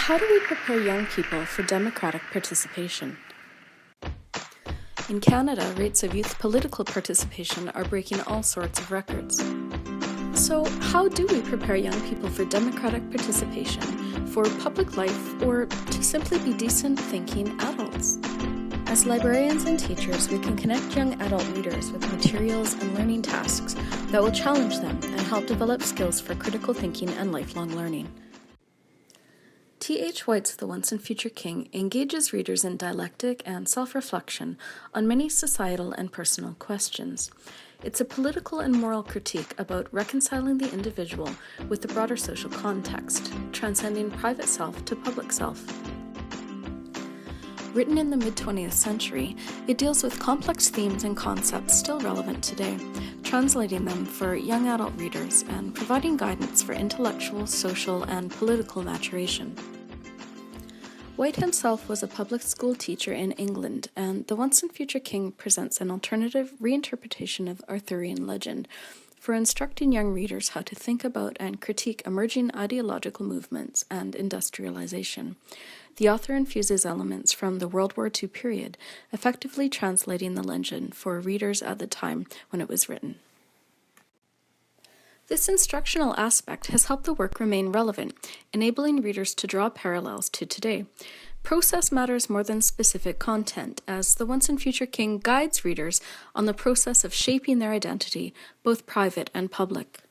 How do we prepare young people for democratic participation? In Canada, rates of youth political participation are breaking all sorts of records. So, how do we prepare young people for democratic participation, for public life, or to simply be decent, thinking adults? As librarians and teachers, we can connect young adult readers with materials and learning tasks that will challenge them and help develop skills for critical thinking and lifelong learning. T.H. White's The Once and Future King engages readers in dialectic and self-reflection on many societal and personal questions. It's a political and moral critique about reconciling the individual with the broader social context, transcending private self to public self. Written in the mid-20th century, it deals with complex themes and concepts still relevant today, translating them for young adult readers and providing guidance for intellectual, social, and political maturation. White himself was a public school teacher in England, and The Once and Future King presents an alternative reinterpretation of Arthurian legend for instructing young readers how to think about and critique emerging ideological movements and industrialization. The author infuses elements from the World War II period, effectively translating the legend for readers at the time when it was written. This instructional aspect has helped the work remain relevant, enabling readers to draw parallels to today. Process matters more than specific content, as The Once and Future King guides readers on the process of shaping their identity, both private and public.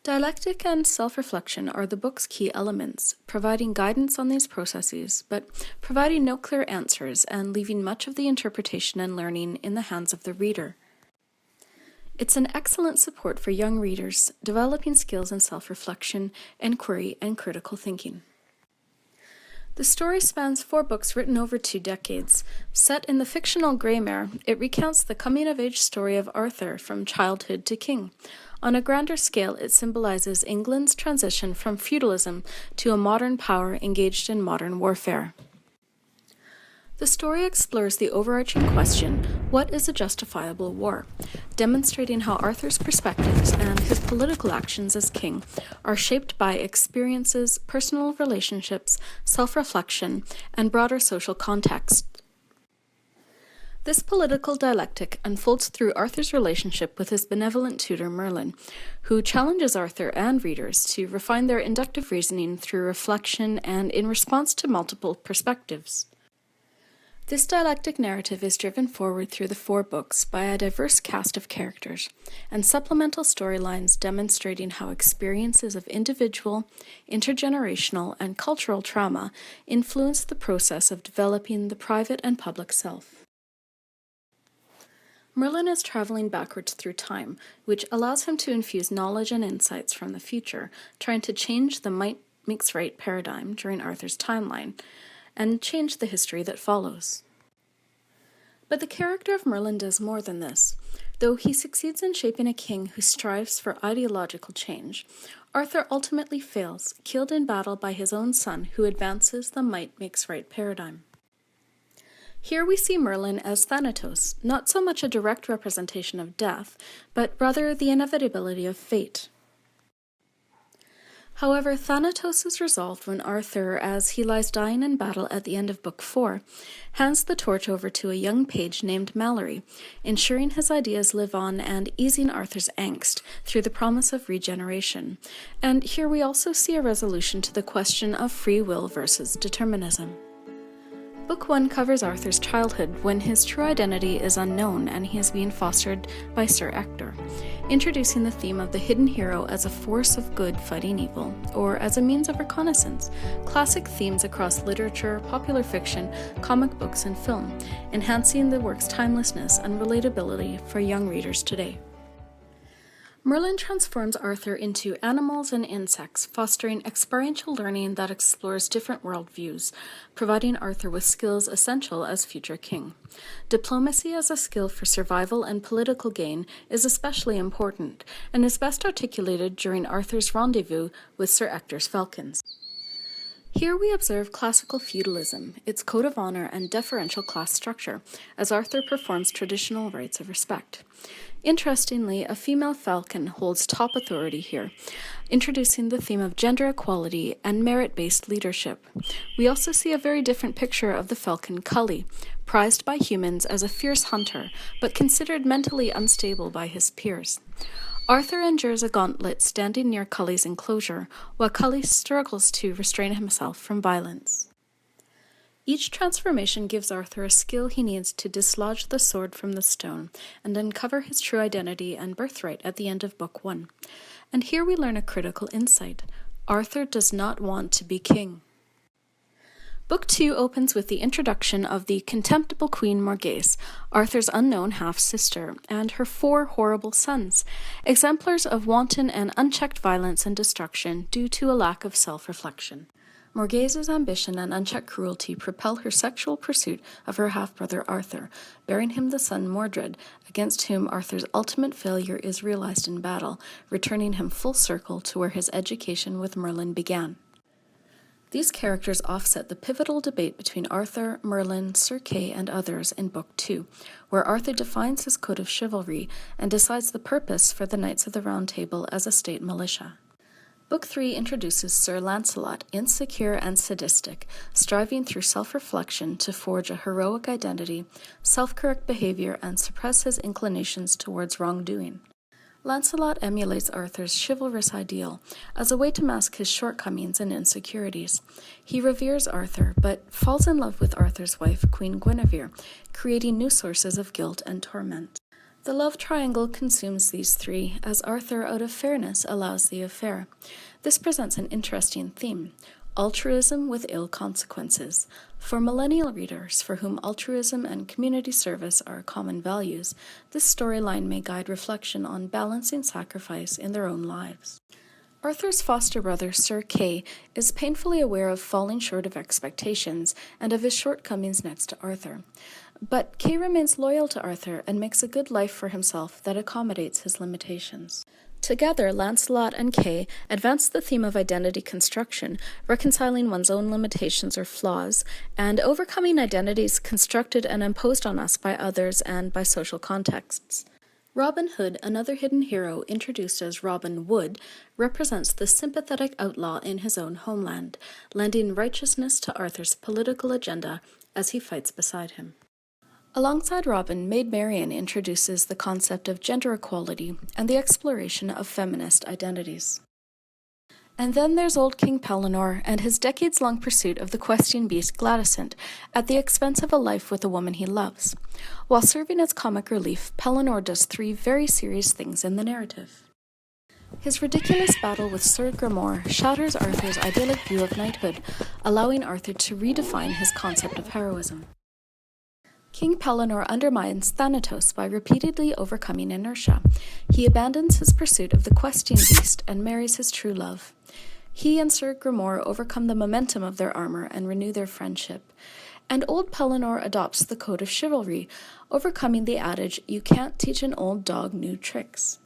Dialectic and self-reflection are the book's key elements, providing guidance on these processes, but providing no clear answers and leaving much of the interpretation and learning in the hands of the reader. It's an excellent support for young readers developing skills in self-reflection, inquiry, and critical thinking. The story spans 4 books written over 2 decades. Set in the fictional Greymere, it recounts the coming-of-age story of Arthur from childhood to king. On a grander scale, it symbolizes England's transition from feudalism to a modern power engaged in modern warfare. The story explores the overarching question, what is a justifiable war? Demonstrating how Arthur's perspectives and his political actions as king are shaped by experiences, personal relationships, self-reflection, and broader social context. This political dialectic unfolds through Arthur's relationship with his benevolent tutor Merlin, who challenges Arthur and readers to refine their inductive reasoning through reflection and in response to multiple perspectives. This dialectic narrative is driven forward through the 4 books by a diverse cast of characters, and supplemental storylines demonstrating how experiences of individual, intergenerational, and cultural trauma influence the process of developing the private and public self. Merlin is traveling backwards through time, which allows him to infuse knowledge and insights from the future, trying to change the might makes right paradigm during Arthur's timeline, and change the history that follows. But the character of Merlin does more than this. Though he succeeds in shaping a king who strives for ideological change, Arthur ultimately fails, killed in battle by his own son who advances the might makes right paradigm. Here we see Merlin as Thanatos, not so much a direct representation of death, but rather the inevitability of fate. However, Thanatos is resolved when Arthur, as he lies dying in battle at the end of Book 4, hands the torch over to a young page named Mallory, ensuring his ideas live on and easing Arthur's angst through the promise of regeneration. And here we also see a resolution to the question of free will versus determinism. Book 1 covers Arthur's childhood when his true identity is unknown and he is being fostered by Sir Ector, introducing the theme of the hidden hero as a force of good fighting evil, or as a means of reconnaissance, classic themes across literature, popular fiction, comic books, and film, enhancing the work's timelessness and relatability for young readers today. Merlin transforms Arthur into animals and insects, fostering experiential learning that explores different worldviews, providing Arthur with skills essential as future king. Diplomacy as a skill for survival and political gain is especially important, and is best articulated during Arthur's rendezvous with Sir Ector's falcons. Here we observe classical feudalism, its code of honor and deferential class structure, as Arthur performs traditional rites of respect. Interestingly, a female falcon holds top authority here, introducing the theme of gender equality and merit-based leadership. We also see a very different picture of the falcon Cully, prized by humans as a fierce hunter, but considered mentally unstable by his peers. Arthur endures a gauntlet standing near Cully's enclosure, while Cully struggles to restrain himself from violence. Each transformation gives Arthur a skill he needs to dislodge the sword from the stone and uncover his true identity and birthright at the end of Book 1. And here we learn a critical insight. Arthur does not want to be king. Book 2 opens with the introduction of the contemptible Queen Morgase, Arthur's unknown half-sister, and her 4 horrible sons, exemplars of wanton and unchecked violence and destruction due to a lack of self-reflection. Morgase's ambition and unchecked cruelty propel her sexual pursuit of her half-brother Arthur, bearing him the son Mordred, against whom Arthur's ultimate failure is realized in battle, returning him full circle to where his education with Merlin began. These characters offset the pivotal debate between Arthur, Merlin, Sir Kay, and others in Book 2, where Arthur defines his code of chivalry and decides the purpose for the Knights of the Round Table as a state militia. Book 3 introduces Sir Lancelot, insecure and sadistic, striving through self-reflection to forge a heroic identity, self-correct behavior, and suppress his inclinations towards wrongdoing. Lancelot emulates Arthur's chivalrous ideal as a way to mask his shortcomings and insecurities. He reveres Arthur, but falls in love with Arthur's wife, Queen Guinevere, creating new sources of guilt and torment. The love triangle consumes these three, as Arthur, out of fairness, allows the affair. This presents an interesting theme: altruism with ill consequences. For millennial readers, for whom altruism and community service are common values, this storyline may guide reflection on balancing sacrifice in their own lives. Arthur's foster brother, Sir Kay, is painfully aware of falling short of expectations and of his shortcomings next to Arthur. But Kay remains loyal to Arthur and makes a good life for himself that accommodates his limitations. Together, Lancelot and Kay advance the theme of identity construction, reconciling one's own limitations or flaws, and overcoming identities constructed and imposed on us by others and by social contexts. Robin Hood, another hidden hero introduced as Robin Wood, represents the sympathetic outlaw in his own homeland, lending righteousness to Arthur's political agenda as he fights beside him. Alongside Robin, Maid Marian introduces the concept of gender equality and the exploration of feminist identities. And then there's old King Pellinore and his decades-long pursuit of the questing beast Gladysent at the expense of a life with a woman he loves. While serving as comic relief, Pellinore does three very serious things in the narrative. His ridiculous battle with Sir Gramore shatters Arthur's idyllic view of knighthood, allowing Arthur to redefine his concept of heroism. King Pellinore undermines Thanatos by repeatedly overcoming inertia. He abandons his pursuit of the questing beast and marries his true love. He and Sir Gramore overcome the momentum of their armor and renew their friendship. And old Pellinore adopts the code of chivalry, overcoming the adage, "You can't teach an old dog new tricks."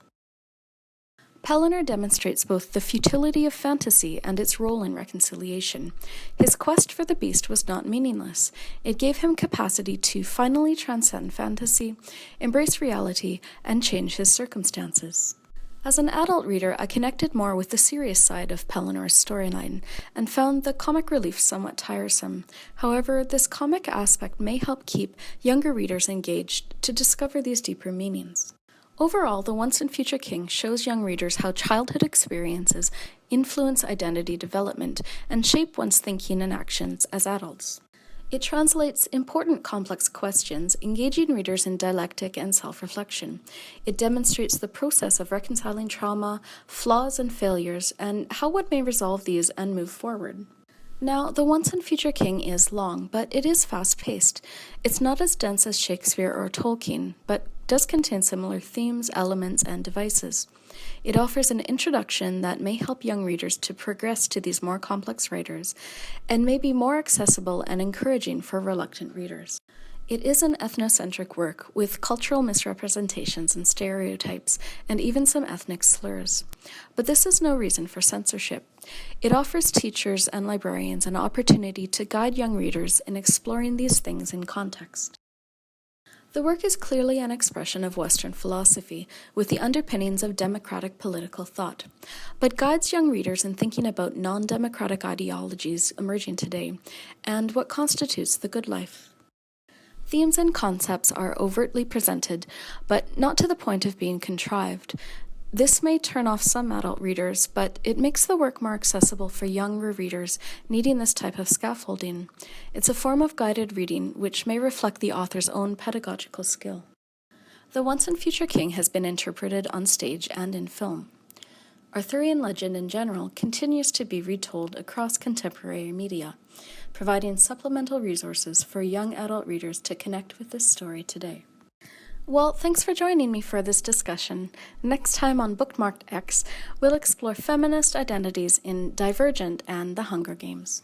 Pellinore demonstrates both the futility of fantasy and its role in reconciliation. His quest for the beast was not meaningless. It gave him capacity to finally transcend fantasy, embrace reality, and change his circumstances. As an adult reader, I connected more with the serious side of Pellinore's storyline and found the comic relief somewhat tiresome. However, this comic aspect may help keep younger readers engaged to discover these deeper meanings. Overall, The Once and Future King shows young readers how childhood experiences influence identity development and shape one's thinking and actions as adults. It translates important complex questions, engaging readers in dialectic and self-reflection. It demonstrates the process of reconciling trauma, flaws, and failures, and how one may resolve these and move forward. Now, The Once and Future King is long, but it is fast-paced. It's not as dense as Shakespeare or Tolkien, but does contain similar themes, elements, and devices. It offers an introduction that may help young readers to progress to these more complex writers, and may be more accessible and encouraging for reluctant readers. It is an ethnocentric work with cultural misrepresentations and stereotypes, and even some ethnic slurs. But this is no reason for censorship. It offers teachers and librarians an opportunity to guide young readers in exploring these things in context. The work is clearly an expression of Western philosophy, with the underpinnings of democratic political thought, but guides young readers in thinking about non-democratic ideologies emerging today, and what constitutes the good life. Themes and concepts are overtly presented, but not to the point of being contrived. This may turn off some adult readers, but it makes the work more accessible for younger readers needing this type of scaffolding. It's a form of guided reading which may reflect the author's own pedagogical skill. The Once and Future King has been interpreted on stage and in film. Arthurian legend in general continues to be retold across contemporary media, providing supplemental resources for young adult readers to connect with this story today. Well, thanks for joining me for this discussion. Next time on Bookmarked X, we'll explore feminist identities in Divergent and The Hunger Games.